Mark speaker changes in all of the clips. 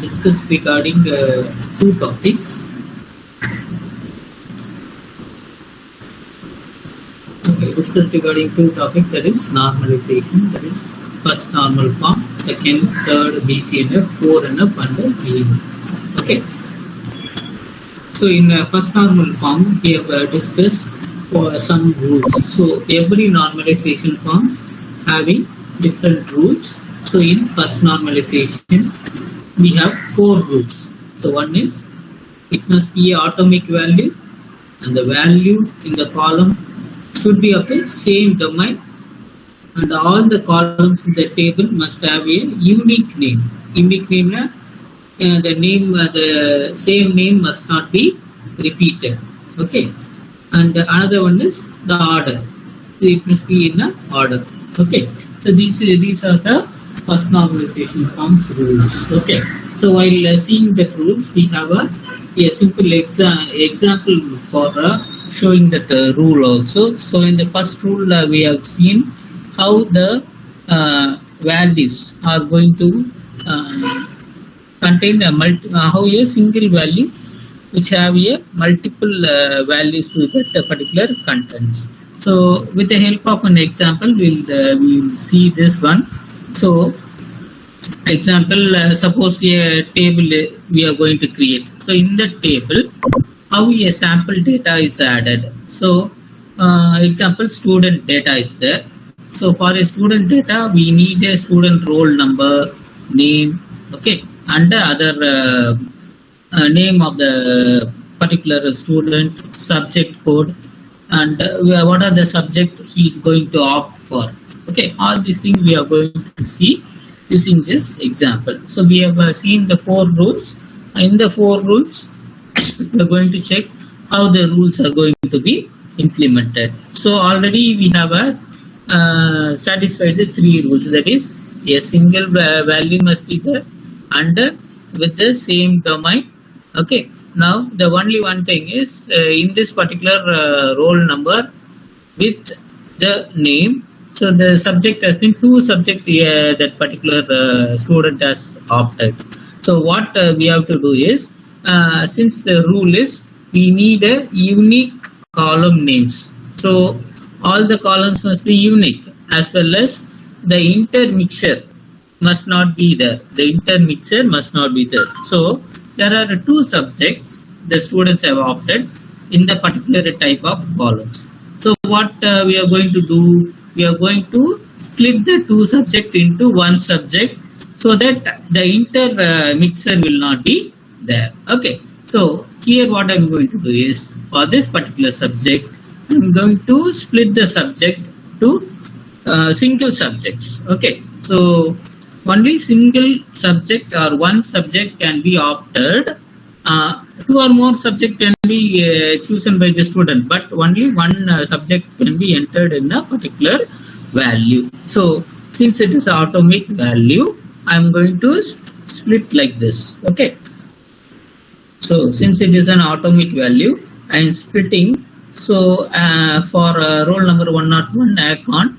Speaker 1: discuss regarding two topics. Okay, discuss regarding two topics, that is normalization, that is first normal form, second, third BCNF, 4NF and VNF. Okay. So in first normal form, we have discussed some rules. So every normalization forms having different rules. So in first normalization, we have 4 rules. So one is, it must be an atomic value, and the value in the column should be of the same domain, and all the columns in the table must have a unique name. Unique name, the same name must not be repeated. Okay. And another one is the order. It must be in an order. Okay. So these are the first normalization forms rules. Okay. So while seeing the rules, we have a simple example for showing that rule also. So in the first rule, we have seen how the values are going to contain how a single value which have a multiple values to that particular contents. So with the help of an example, we'll see this one. So example, suppose a table we are going to create. So in the table, how a sample data is added. So example, student data is there. So for a student data, we need a student roll number, name, okay, and the other name of the particular student, subject code, and what are the subject he is going to opt for. Okay, all these things we are going to see using this example. So we have seen the 4 rules. In the 4 rules, we are going to check how the rules are going to be implemented. So already we have satisfied the 3 rules. That is, a single value must be there and with the same domain. Okay. Now the only one thing is in this particular roll number with the name. So the subject has been 2 subject that particular student has opted. So what we have to do is, since the rule is we need a unique column names. So all the columns must be unique, as well as the intermixture must not be there. The intermixture must not be there. So there are 2 subjects the students have opted in the particular type of columns. So what we are going to do, we are going to split the 2 subjects into 1 subject so that the intermixture will not be there. Okay. So here what I am going to do is, for this particular subject, I am going to split the subject to single subjects. Okay. So only single subject or 1 subject can be opted. 2 or more subject can be chosen by the student, but only 1 subject can be entered in a particular value. So since it is atomic value, I am going to split like this. Okay. So since it is an atomic value, I am splitting. So for roll number 101, Akon,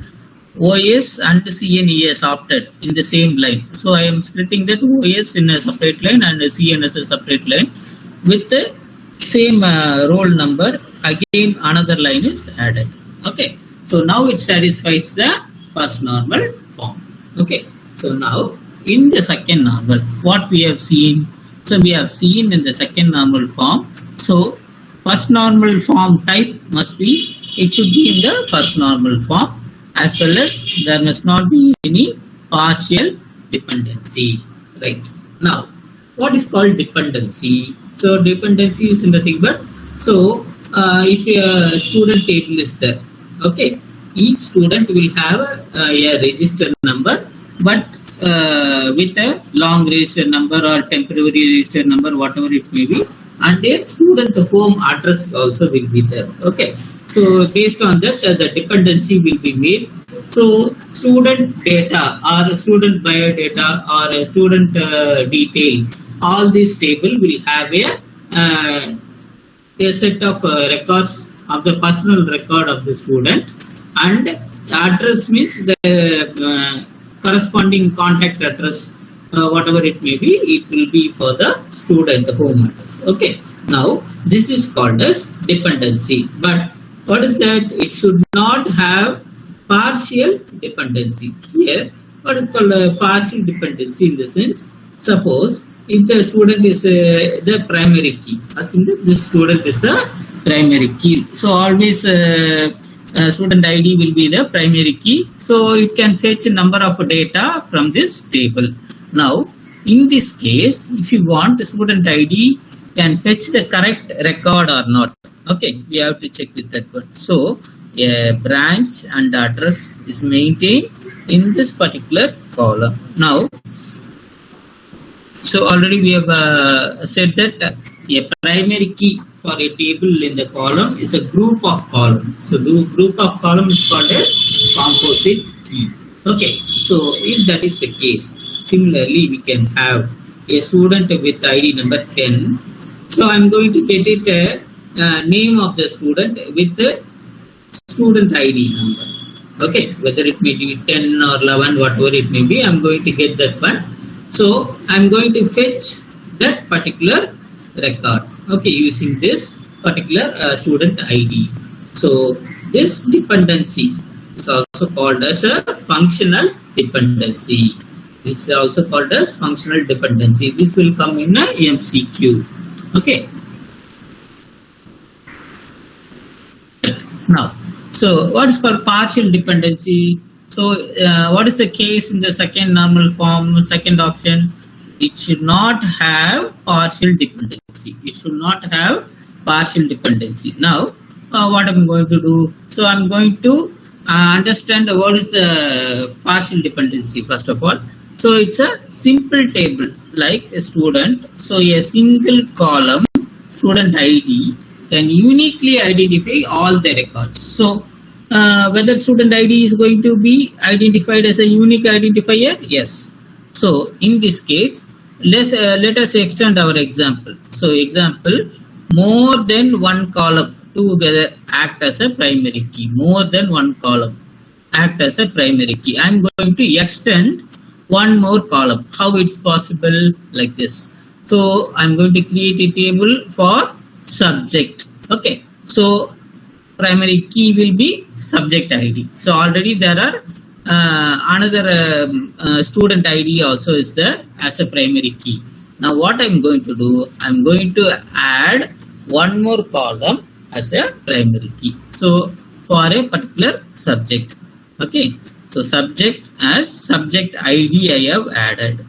Speaker 1: OS and CNES opted in the same line. So I am splitting that OS in a separate line and CN as a separate line with the same roll number. Again another line is added. Okay. So now it satisfies the first normal form. Okay. So now in the second normal, what we have seen. So we have seen in the second normal form. So first normal form type must be, it should be in the first normal form, as well as there must not be any partial dependency. Right. Now, what is called dependency? So dependency is in the thing, but so if a student table is there, okay, each student will have a register number, but with a long register number or temporary register number, whatever it may be, and their student home address also will be there. Okay. So based on that, the dependency will be made. So student data or student biodata or a student detail, all this table will have a set of records of the personal record of the student, and address means the corresponding contact address whatever it may be, it will be for the student home address. Okay, now this is called as dependency. But what is that? It should not have partial dependency. Here what is called a partial dependency in the sense, suppose if the student is the primary key, assume that this student is the primary key, so always student ID will be the primary key, so it can fetch a number of data from this table. Now in this case, if you want, the student ID can fetch the correct record or not. Okay, we have to check with that one. So a branch and address is maintained in this particular column. Now, so already we have said that a primary key for a table in the column is a group of columns. So the group of column is called as composite key. Okay, so if that is the case, similarly we can have a student with ID number 10. So I'm going to get it name of the student with the student ID number. Okay, whether it may be 10 or 11, whatever it may be, I'm going to get that one. So I'm going to fetch that particular record, okay, using this particular student ID. So this dependency is also called as a functional dependency. This is also called as functional dependency. This will come in a MCQ. Okay. Now, so what is called partial dependency? So what is the case in the second normal form, second option? It should not have partial dependency. It should not have partial dependency. Now, what I'm going to do? So I'm going to understand what is the partial dependency first of all. So it's a simple table like a student. So a single column student ID can uniquely identify all the records. So whether student ID is going to be identified as a unique identifier? Yes. So in this case, let us extend our example. So example, more than one column together act as a primary key. More than one column act as a primary key. I'm going to extend one more column. How it's possible? Like this. So I'm going to create a table for subject. Okay. So primary key will be subject ID. So already there are another student ID also is there as a primary key. Now what I'm going to do, I'm going to add one more column as a primary key. So for a particular subject. Okay. So subject as subject ID I have added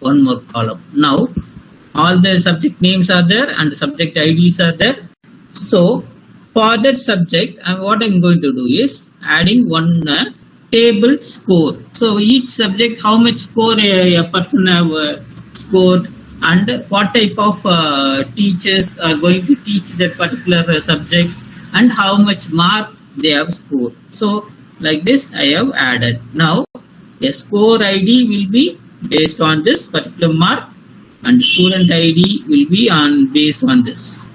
Speaker 1: one more column. Now all the subject names are there and the subject IDs are there. So for that subject, what I'm going to do is adding one table score. So each subject, how much score a person have scored, and what type of teachers are going to teach that particular subject, and how much mark they have scored. So like this I have added. Now a score ID will be based on this particular mark and student ID will be based on this.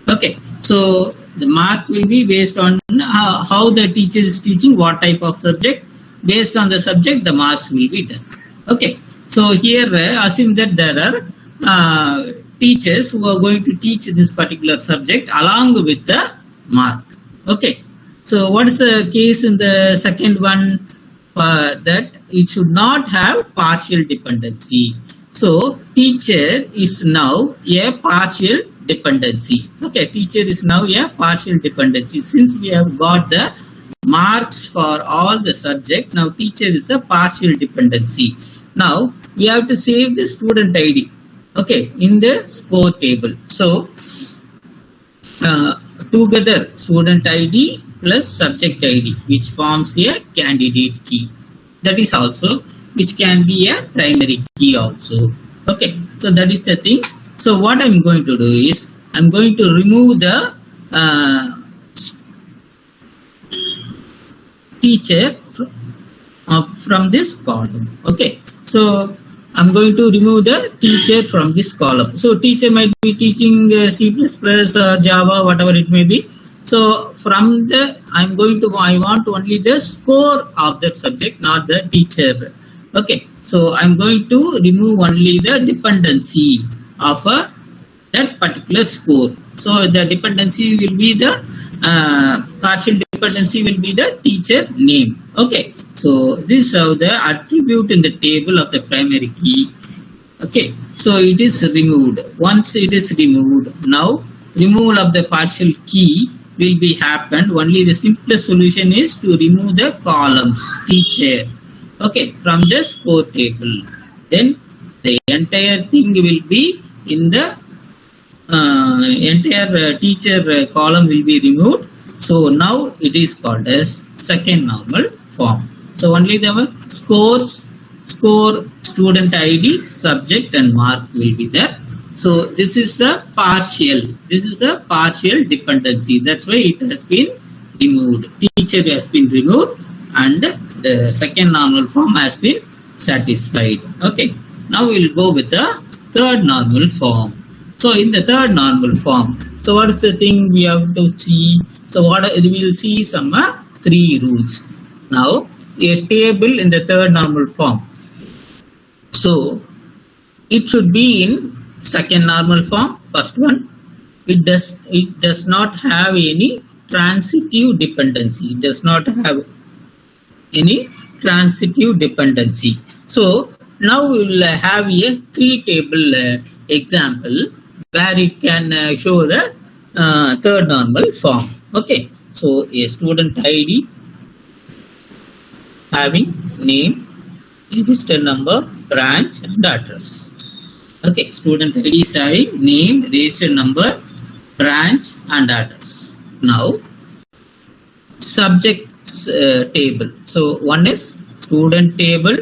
Speaker 1: Okay, so the mark will be based on how the teacher is teaching what type of subject. Based on the subject, the marks will be done. Okay, so here assume that there are teachers who are going to teach this particular subject along with the mark. Okay, so what is the case in the second one? That it should not have partial dependency. So teacher is now a partial dependency. Okay, teacher is now a partial dependency. Since we have got the marks for all the subject, now teacher is a partial dependency. Now we have to save the student ID. Okay, in the score table. So together student ID plus subject ID, which forms a candidate key. That is also, which can be a primary key also. Okay, so that is the thing. So what I'm going to do is I'm going to remove the teacher from this column. Okay, so I'm going to remove the teacher from this column. So teacher might be teaching C++ or Java, whatever it may be. So from the I want only the score of that subject, not the teacher Okay, so I'm going to remove only the dependency of that particular score. So the dependency will be the partial dependency will be the teacher name. Okay, so this is how the attribute in the table of the primary key. Okay, so it is removed. Once it is removed, now removal of the partial key will be happened. Only the simplest solution is to remove the columns teacher, okay, from the score table. Then the entire thing will be in the entire teacher column will be removed. So now it is called as second normal form. So only the scores, score, student ID, subject and mark will be there. So this is the partial. This is a partial dependency. That's why it has been removed. Teacher has been removed and the second normal form has been satisfied. Okay. Now we will go with the third normal form. So in the third normal form, so what is the thing we have to see? So what we will see some three rules. Now a table in the third normal form. So it should be in second normal form. First one, it does not have any transitive dependency. It does not have any transitive dependency. So now we will have a three table example where it can show the third normal form. Okay, so a student ID having name, register number, branch and address. Okay, student ID is having name, register number, branch and address. Now subject table. So one is student table,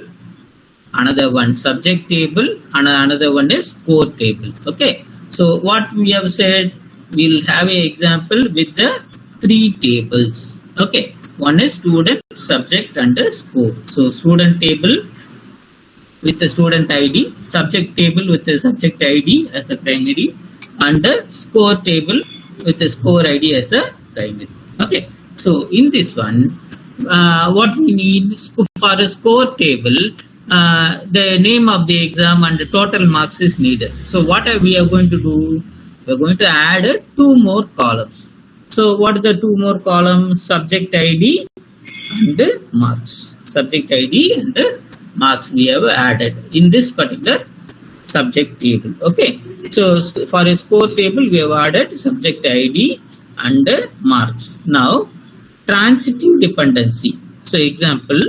Speaker 1: another one subject table, and another one is score table. Okay, so what we have said, we'll have an example with the three tables. Okay, one is student, subject and score. So student table with the student ID, subject table with the subject ID as the primary, and the score table with the score ID as the primary. Okay, so in this one, what we need for a score table, the name of the exam and the total marks is needed. So what we are going to do? We are going to add two more columns. So what are the two more columns? Subject ID and marks. Subject ID and marks we have added in this particular subject table. Okay, so for a score table we have added subject ID and marks. Now transitive dependency. So example,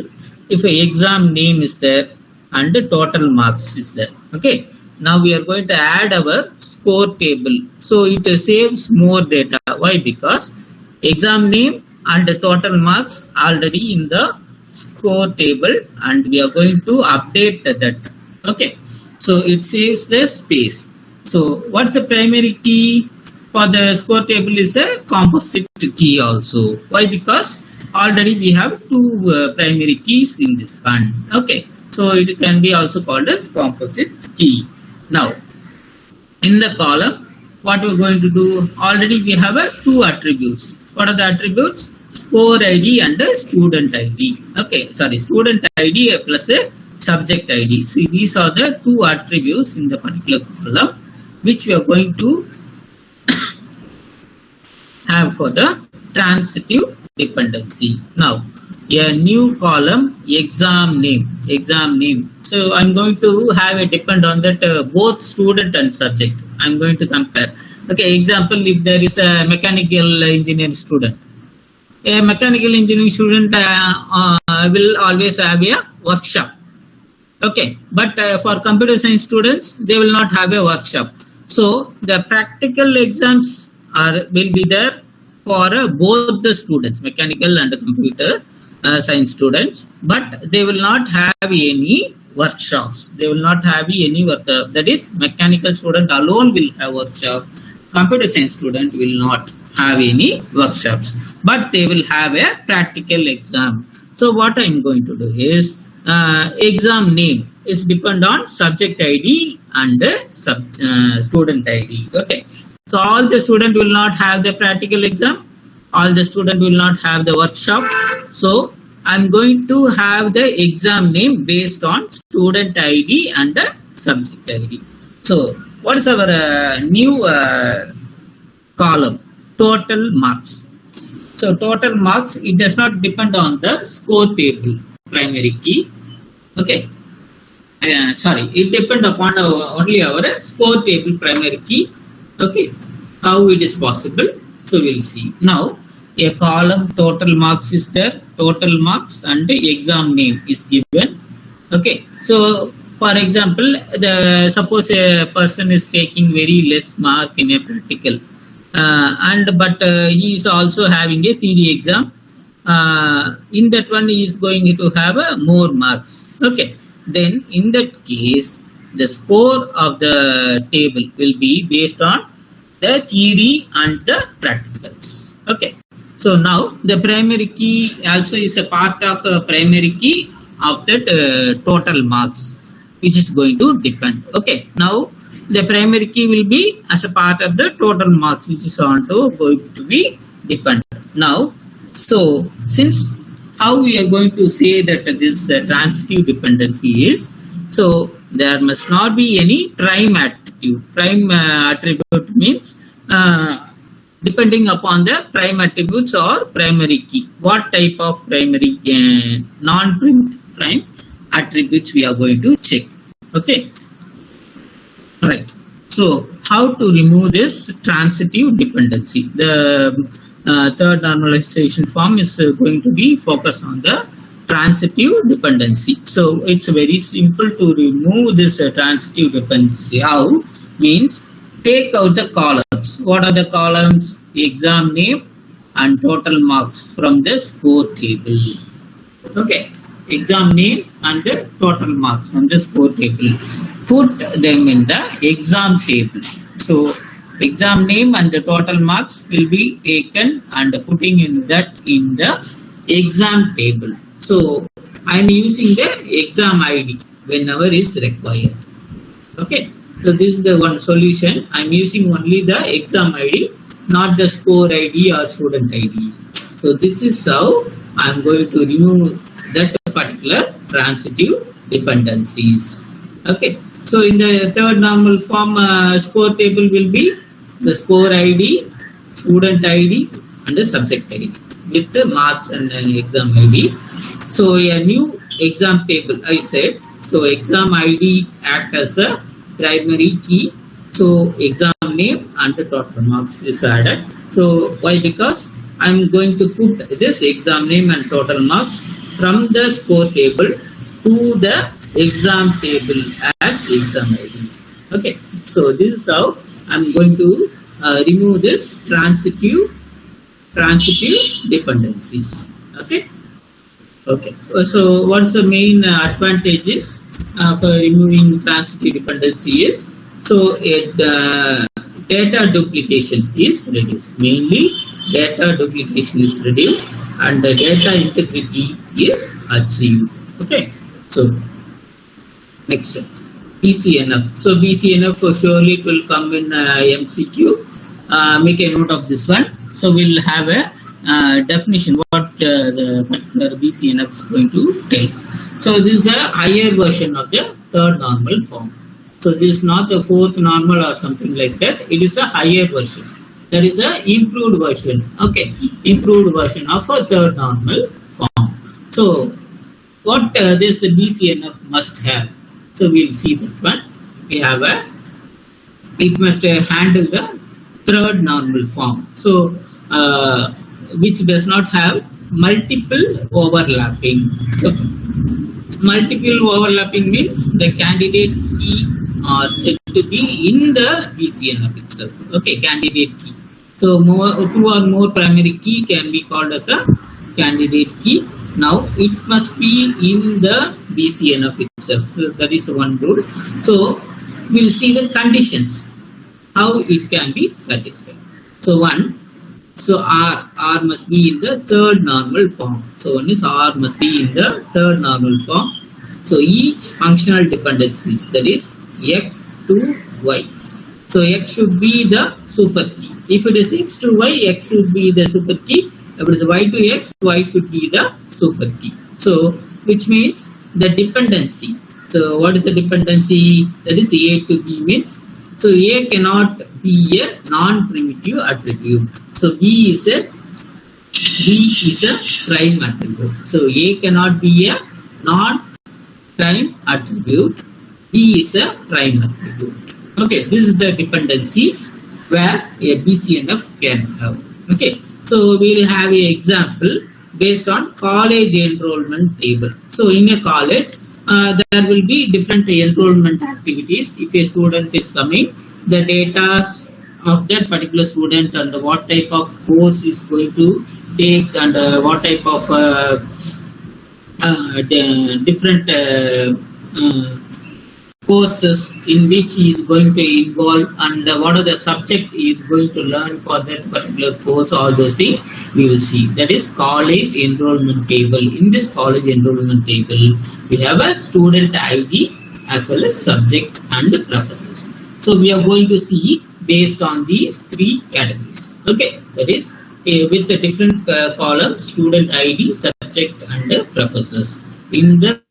Speaker 1: if an exam name is there and the total marks is there. Okay, now we are going to add our score table. So it saves more data. Why? Because exam name and the total marks already in the score table and we are going to update that. Okay, so it saves the space. So what's the primary key for the score table is a composite key also. Why? Because already we have two primary keys in this one. Okay, so it can be also called as composite key. Now in the column, what we're going to do, already we have two attributes. What are the attributes? Score ID and student ID. Okay, sorry, student ID plus a subject ID. See, these are the two attributes in the particular column which we are going to have for the transitive dependency. Now a new column, exam name. So I'm going to have a depend on that both student and subject. I'm going to compare. Okay, example, if there is a mechanical engineering student, a mechanical engineering student will always have a workshop. Okay, but for computer science students, they will not have a workshop. So the practical exams will be there for both the students, mechanical and computer science students, but they will not have any workshops. They will not have any workshop. That is, mechanical student alone will have workshop. Computer science student will not have any workshops, but they will have a practical exam. So what I am going to do is exam name is depend on subject ID and student ID. Okay, so all the student will not have the practical exam, all the student will not have the workshop. So I'm going to have the exam name based on student ID and the subject ID. So what is our new column? Total marks. So total marks, it does not depend on the score table primary key. Okay. Sorry, it depends upon only our score table primary key. Okay. How it is possible? So we'll see. Now a column total marks is there, total marks and the exam name is given. Okay. So for example, suppose a person is taking very less mark in a practical, but he is also having a theory exam. In that one, he is going to have more marks. Okay. Then in that case, the score of the table will be based on the theory and the practicals. Okay. So now the primary key also is a part of the primary key of that total marks, which is going to depend. Okay. Now the primary key will be as a part of the total marks, which is going to be depend. Now, so since how we are going to say that this transitive dependency is, so there must not be any prime attribute. Prime attribute means depending upon the prime attributes or primary key. What type of primary non-prime attributes we are going to check. Okay. Right. So how to remove this transitive dependency? The third normalization form is going to be focused on the transitive dependency. So it's very simple to remove this transitive dependency. How? Means take out the columns. What are the columns? Exam name and total marks from the score table. Okay. Exam name and the total marks from the score table. Put them in the exam table. So exam name and the total marks will be taken and putting in that in the exam table. So I am using the exam ID whenever is required. Okay. So this is the one solution. I am using only the exam ID, not the score ID or student ID. So this is how I am going to remove that particular transitive dependencies. Okay. So in the third normal form, score table will be the score ID, student ID and the subject ID with the marks and exam ID. So a new exam table I said. So exam ID act as the primary key. So exam name and the total marks is added. So why? Because I am going to put this exam name and total marks from the score table to the exam table as exam ID. Okay. So this is how I am going to remove this transitive dependencies. Okay. Okay. So what's the main advantages for removing transitive dependency is, so data duplication is reduced. Mainly data duplication is reduced and the data integrity is achieved. Okay. So next step, BCNF. So BCNF for surely it will come in MCQ. Make a note of this one. So we'll have a definition what the particular BCNF is going to tell. So this is a higher version of the third normal form. So this is not the fourth normal or something like that. It is a higher version. That is a improved version. Okay, improved version of a third normal form. So what this BCNF must have. So we'll see that one. We have it must handle the third normal form. So which does not have multiple overlapping. So multiple overlapping means the candidate key are said to be in the BCNF itself. Okay, candidate key. So two or more primary key can be called as a candidate key. Now it must be in the BCNF itself. So that is one rule. So we will see the conditions, how it can be satisfied. So one, so R must be in the third normal form. So one is R must be in the third normal form. So each functional dependencies, that is X to Y. So X should be the super key. If it is X to Y, X should be the super key. if it is y to x, y should be the super key. So which means the dependency. So what is the dependency? That is A to B means, so A cannot be a non-primitive attribute. So B is a prime attribute. So A cannot be a non-prime attribute. B is a prime attribute. Okay, this is the dependency where a BCNF can have. Okay, so we will have an example based on college enrollment table. So in a college, there will be different enrollment activities. If a student is coming, the data of that particular student and what type of course is going to take and what type of different courses in which he is going to involve and what are the subject he is going to learn for that particular course, all those things we will see. That is college enrollment table. In this college enrollment table, we have a student ID as well as subject and professors. So we are going to see based on these three categories. Okay, that is with the different columns, student ID, subject and professors. In the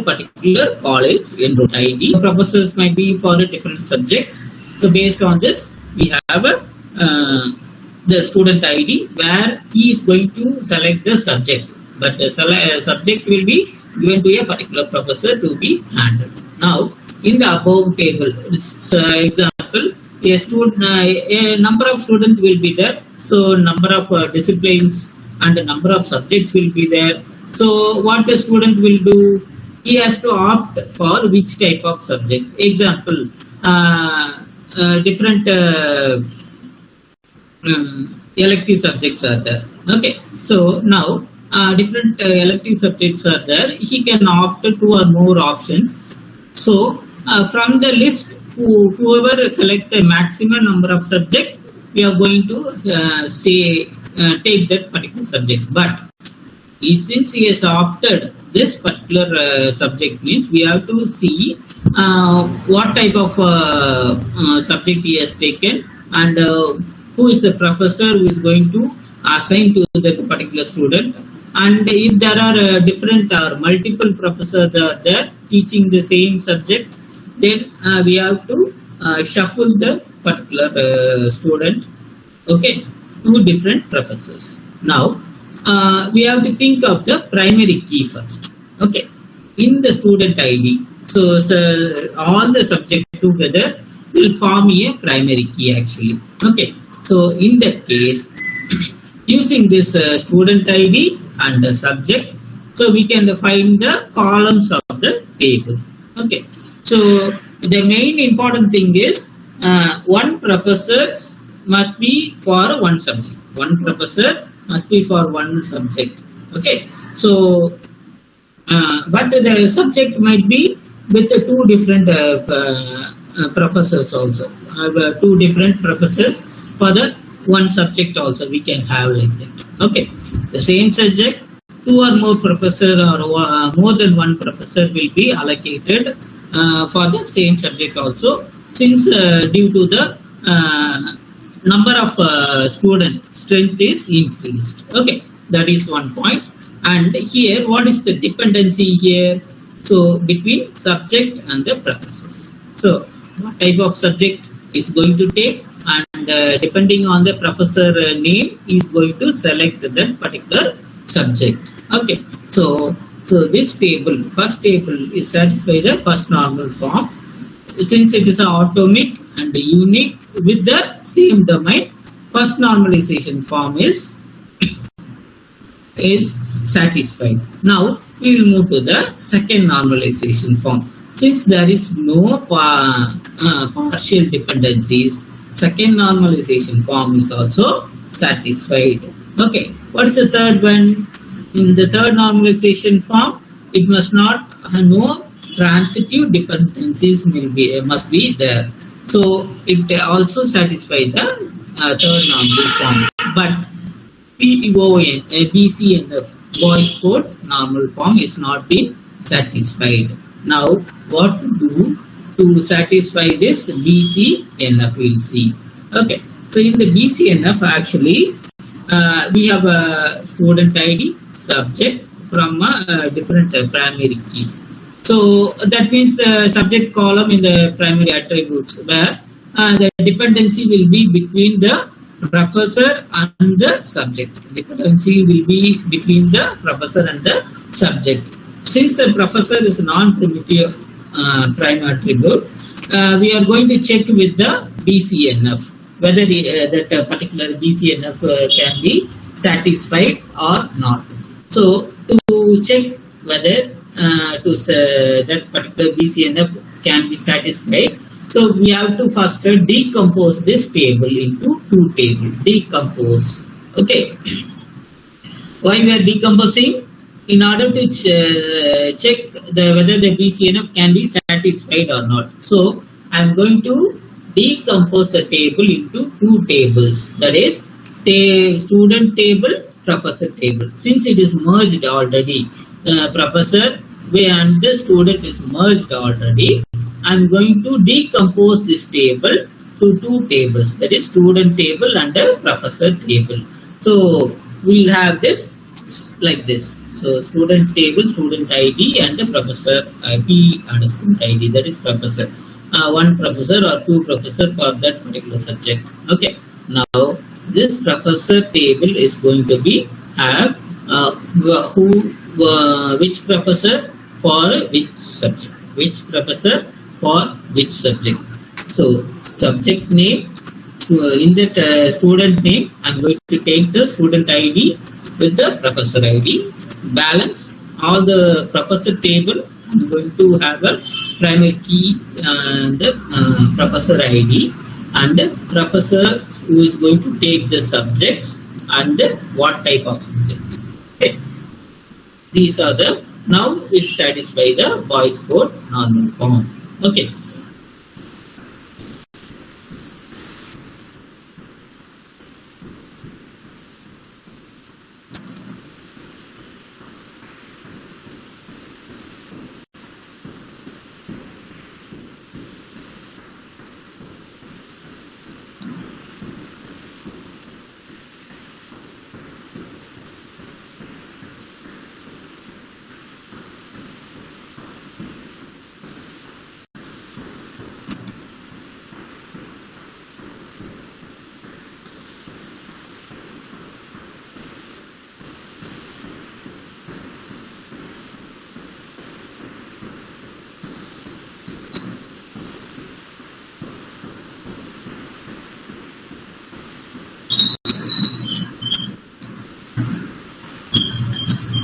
Speaker 1: particular college enrollment ID, professors might be for the different subjects. So based on this, we have a the student ID where he is going to select the subject, but the subject will be given to a particular professor to be handled. Now, in the above table, example, a student, a number of students will be there. So number of disciplines and a number of subjects will be there. So what the student will do? He has to opt for which type of subject. Example, different elective subjects are there. Okay, so now different elective subjects are there. He can opt two or more options. So from the list, whoever select the maximum number of subjects, we are going to take that particular subject. But since he has opted this particular subject, means we have to see what type of subject he has taken and who is the professor who is going to assign to that particular student. And if there are different or multiple professors are there teaching the same subject, then we have to shuffle the particular student, okay, to different professors. Now, we have to think of the primary key first. Okay, in the student ID, so all the subjects together will form a primary key actually. Okay, so in that case, using this student ID and the subject, so we can find the columns of the table. Okay, so the main important thing is one professor must be for one subject. One professor must be for one subject. Okay, so but the subject might be with two different professors also. Two different professors for the one subject also we can have like that. Okay, the same subject, two or more professor or more than one professor will be allocated for the same subject also, since due to the number of student strength is increased. Okay, that is one point. And here, what is the dependency here? So between subject and the professors. So what type of subject is going to take, and depending on the professor name, is going to select that particular subject. Okay, so this table, first table, is satisfied the first normal form. Since it is an atomic and unique with the same domain, first normalization form is satisfied. Now we will move to the second normalization form. Since there is no partial dependencies, second normalization form is also satisfied. Okay, what is the third one? In the third normalization form, it must not no transitive dependencies must be there. So it also satisfies the third normal form. But PON, BC and the voice code normal form is not been satisfied. Now, what to do to satisfy this BCNF? We'll see. Okay. So in the BCNF, actually, we have a student ID, subject from different primary keys. So that means the subject column in the primary attributes where the dependency will be between the professor and the subject. Dependency will be between the professor and the subject. Since the professor is non-primitive prime attribute, we are going to check with the BCNF whether that particular BCNF can be satisfied or not. So to check whether that particular BCNF can be satisfied, so we have to first decompose this table into two tables. Decompose. Okay. Why we are decomposing? In order to check whether the BCNF can be satisfied or not. So I am going to decompose the table into two tables. That is student table, professor table. Since it is merged already, professor and the student is merged already, I am going to decompose this table to two tables, that is student table and the professor table. So we will have this like this. So student table, student ID and the professor P and student ID, that is professor. One professor or two professor for that particular subject. Okay. Now this professor table is going to be have which professor for which subject, which professor for which subject. So subject name, in that student name I am going to take the student ID with the professor ID. Balance all the professor table, I am going to have a primary key and the professor ID and the professor who is going to take the subjects and what type of subject. Okay. These are the, now it satisfies the Boyce code normal form. Okay.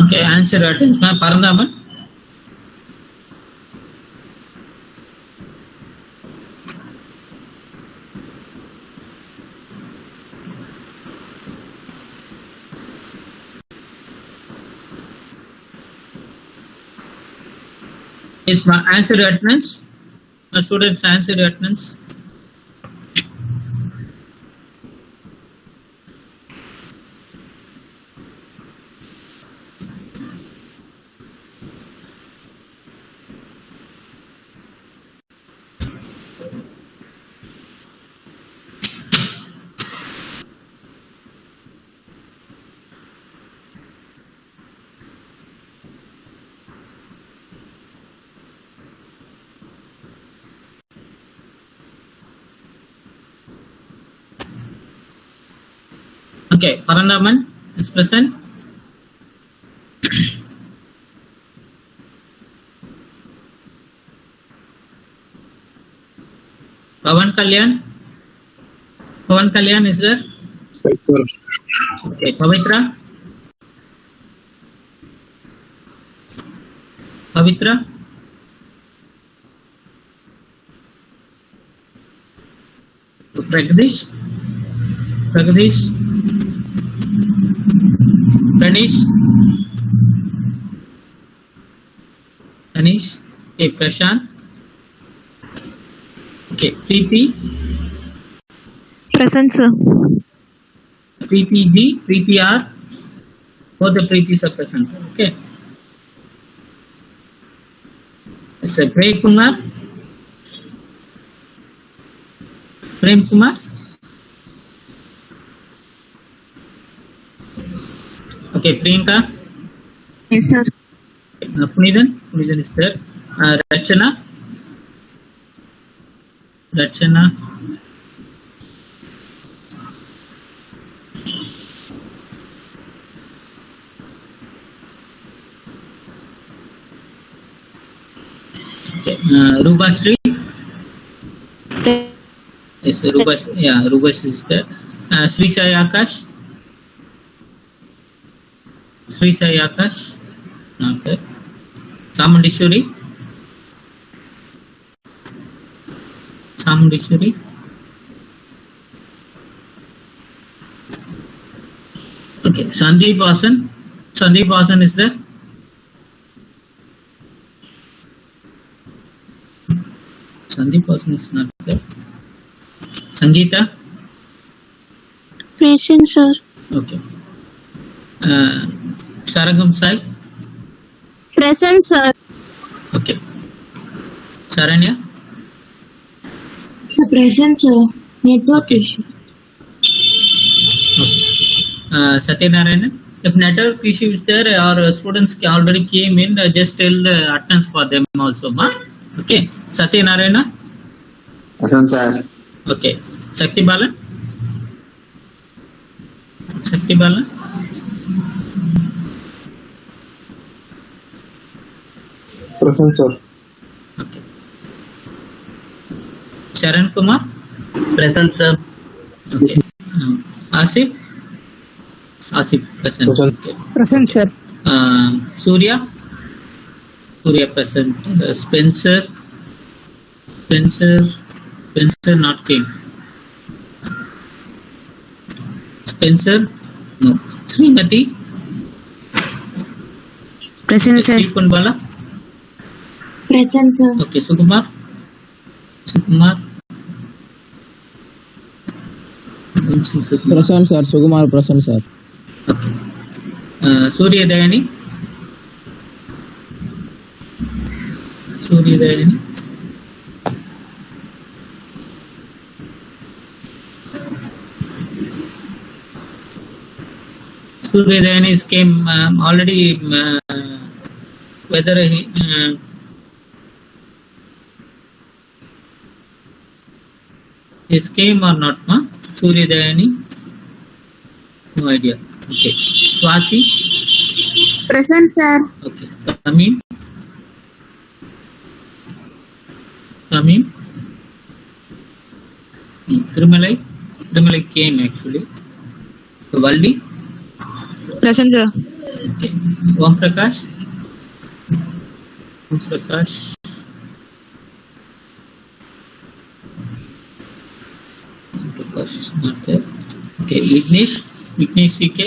Speaker 1: Okay, answer attendance. Parandaman. Is my answer attendance? My students answer attendance. Okay, Parandaman is present. Pavan Kalyan. Pavan Kalyan is there? Okay, Pavitra. Pavitra. Pragdish. Pragdish. Pranish. Anish. Okay, Prashant. Okay, Preeti.
Speaker 2: Present, sir.
Speaker 1: Preeti G, Preeti R. Both the Preetis are present. Okay. So Prem Kumar. Prem Kumar. Okay, Priyanka.
Speaker 2: Yes, sir.
Speaker 1: Punidan is there. Rachana. Okay. Rubasri. Yes, Rubasri is there. Sri Sai Akash. Not there. Samundishwari. Okay, Sandeep Vasan is there. Sandeep Vasan is not there. Sangeeta.
Speaker 2: Present, sir.
Speaker 1: Okay. Sarangam Sai.
Speaker 2: Present, sir.
Speaker 1: Okay. Saranya.
Speaker 2: Sir, present, sir. Network issue.
Speaker 1: Okay. Satyanarayana. If network issue is there or students already came in, just tell the attendance for them also, ma. Okay. Satyanarayana.
Speaker 3: Present, sir.
Speaker 1: Okay. Shakti Balan.
Speaker 3: Present, sir.
Speaker 1: Okay. Sharan Kumar.
Speaker 4: Present, sir.
Speaker 1: Okay. Asif present. Okay.
Speaker 4: Present, sir.
Speaker 1: Surya present. Spencer not came. Spencer, no. Srimati.
Speaker 2: Present, sir.
Speaker 1: Sri Kunbala.
Speaker 2: Present, sir.
Speaker 1: Okay, Sukumar. Don't see Sukumar.
Speaker 4: Present, sir. Sukumar, present, sir.
Speaker 1: Okay. Surya Dayani. Surya Dayani came already. Whether he came or not, ma? Surya Dayani? No idea. Okay. Swati?
Speaker 2: Present, sir.
Speaker 1: Okay. Tamim? Thirumalai came actually. Valdi?
Speaker 2: Present, sir.
Speaker 1: Okay. Om Prakash is not there. Okay, Vignesh CK.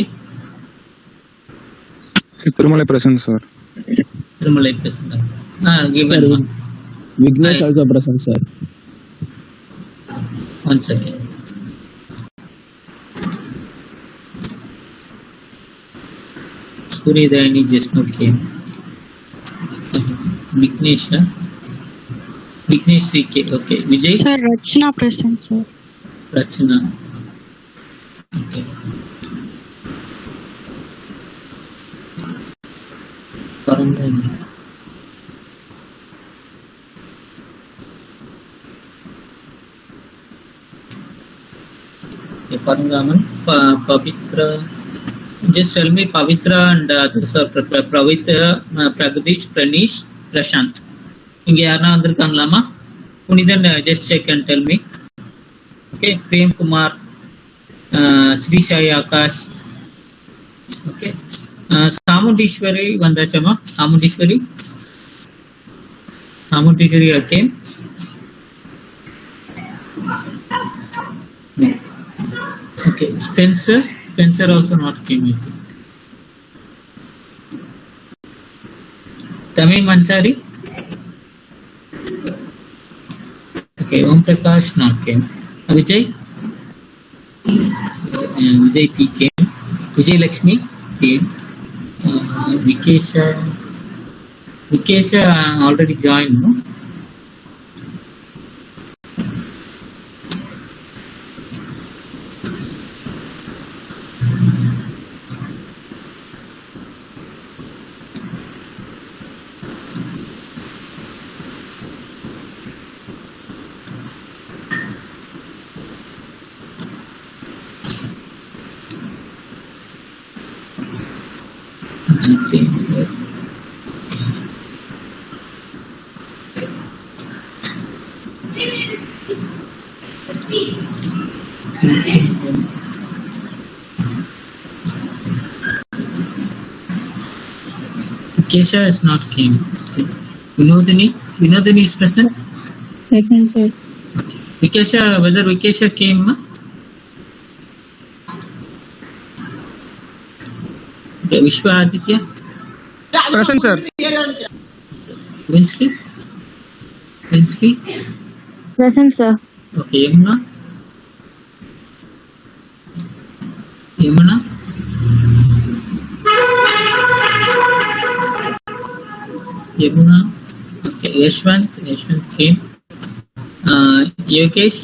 Speaker 3: Thirumalai present, sir.
Speaker 1: Thirumalai present. Given
Speaker 4: Sir,
Speaker 1: one.
Speaker 4: Vignesh also present, sir.
Speaker 1: Once again. Surya Dayani just now came. Vignesh CK. Okay. Vijay?
Speaker 2: Sir, Rachna present, sir.
Speaker 1: Rachana. Okay. Parangan. Okay, Parangaman. Pavitra. Just tell me Pavitra and others are Pavitra, Pragadish, Pranish, Prashant. Inge yarna vandirukangala? Punidan just check and tell me. Okay, Prem Kumar, Sri Sai Akash. Okay. Samundishwari Vandachama. Samundishwari came. No. Okay, Spencer also not came, I think. Tamim Ansari. Okay, Om Prakash not came. Vijay P came. Vijay Lakshmi came. Vikesha Vikesha already joined, no? Kesha is not came. Okay. Vinodini is present.
Speaker 2: Present, sir.
Speaker 1: Vikesha, whether Vikesha came? Okay, Vishwa Aditya.
Speaker 3: Present, sir.
Speaker 1: Winsky.
Speaker 2: Present, sir.
Speaker 1: Okay, Yamuna. Okay, Yashwant came. Yogesh.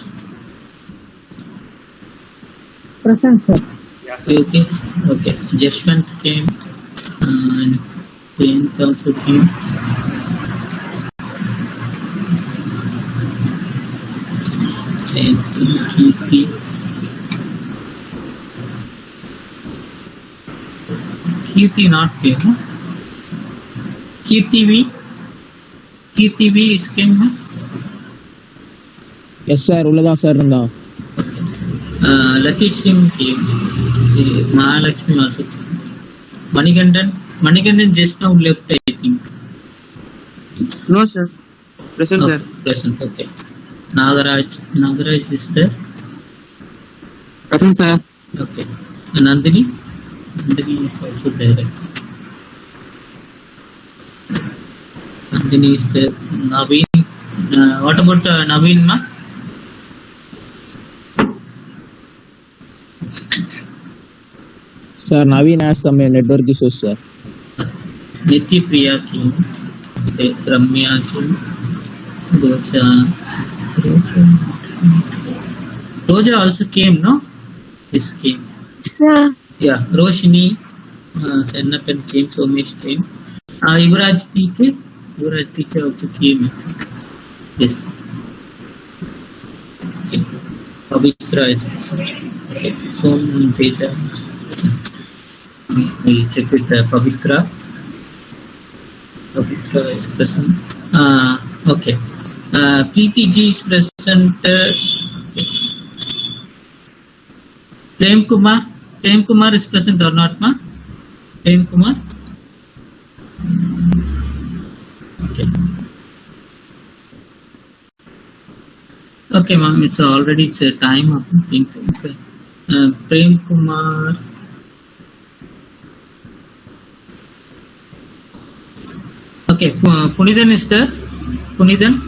Speaker 2: Present, sir.
Speaker 1: Yogesh. Okay, Jashwant came. And Jayant also came. Kirti not came. Huh? Kirti V is came. Huh?
Speaker 4: Yes, sir. Ullada sir இருந்தா.
Speaker 1: Latish Singh came. Mahalakshmi also came. Manikandan just now left, I think.
Speaker 3: No, sir. Present, sir.
Speaker 1: Present, okay. Nagaraj is there.
Speaker 3: Present, sir.
Speaker 1: Okay. And Nandini is also there. Nandini is there. Naveen. What about Naveen, ma?
Speaker 4: Sir, Naveen has some network issues, sir.
Speaker 1: Nitya Priya came. Okay. Ramya came. Roja also came, no? Yes, came.
Speaker 2: Sir.
Speaker 1: Yeah, Roshini, Sennapan came, Somesh came. Yuvraj teacher also came, I think. Yes. Okay. Pavitra is present. Okay. Som Teja. We check with Pavitra. Pavitra is present. Okay. Preeti G is present. Okay. Prem Kumar is present or not, ma? Prem Kumar? Okay. Okay, ma'am, it's already time of think. Okay. Prem Kumar. Okay, Punithan is there? Punithan?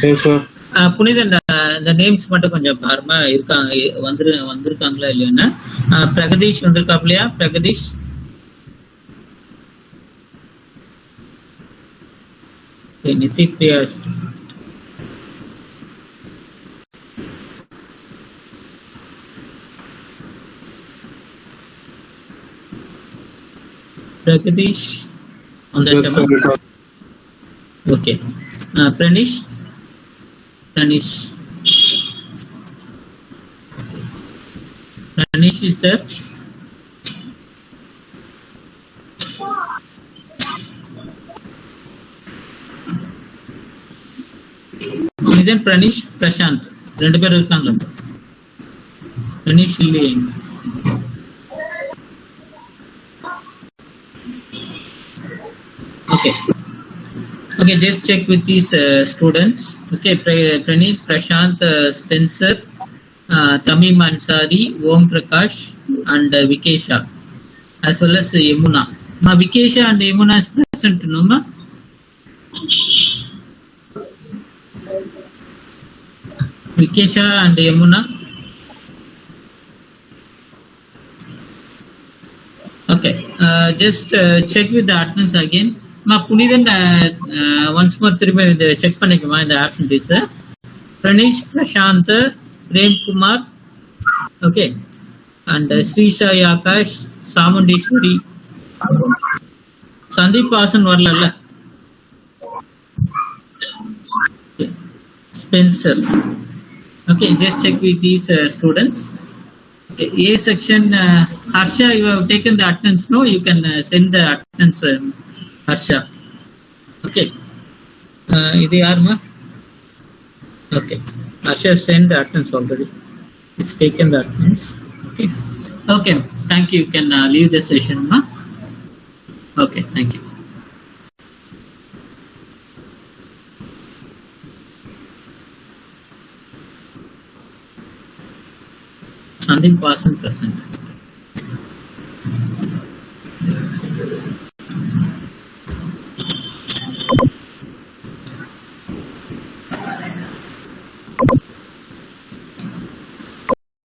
Speaker 3: Yes, sir.
Speaker 1: புனிதன் இந்த names மட்டும் கொஞ்சம் பாருமா இருக்காங்க வந்திருக்காங்களா இல்லையான்னு. Pragadeesh வந்திருக்காப்லையா? Pragadeesh நிதிப்ரியா Pragadish on the
Speaker 3: Yes, sir.
Speaker 1: Okay. Pranish is there? Then Pranish, Prashant. ரெண்டு பேர் இருக்காங்களா? Pranish இல்லையே. Okay, just check with these students. Okay, Pranish, Prashant, Spencer, Tamim Ansari, Om Prakash, and Vikesha, as well as Yamuna. Ma Vikesha and Yamuna is present, no ma? Vikesha and Yamuna. Okay, just check with the attendance again. Ma Punithan once more திரும்ப இந்த check பண்ணிக்குமா இந்த absentees. Pranish, Prashant, Prem Kumar, okay, and Srisha Akash, Samundishwari, Sandeep Vasan வரலல்ல. Okay. Spencer. Okay, just check with these students. Okay, A section, Harsha, you have taken the attendance. No, you can send the attendance, Harsha. Okay. Is the armor? Okay. Harsha send the attendance already. It's taken the attendance. Okay. Okay. Thank you. You can leave the session, ma. Okay. Thank you. Sandeep Vasan present.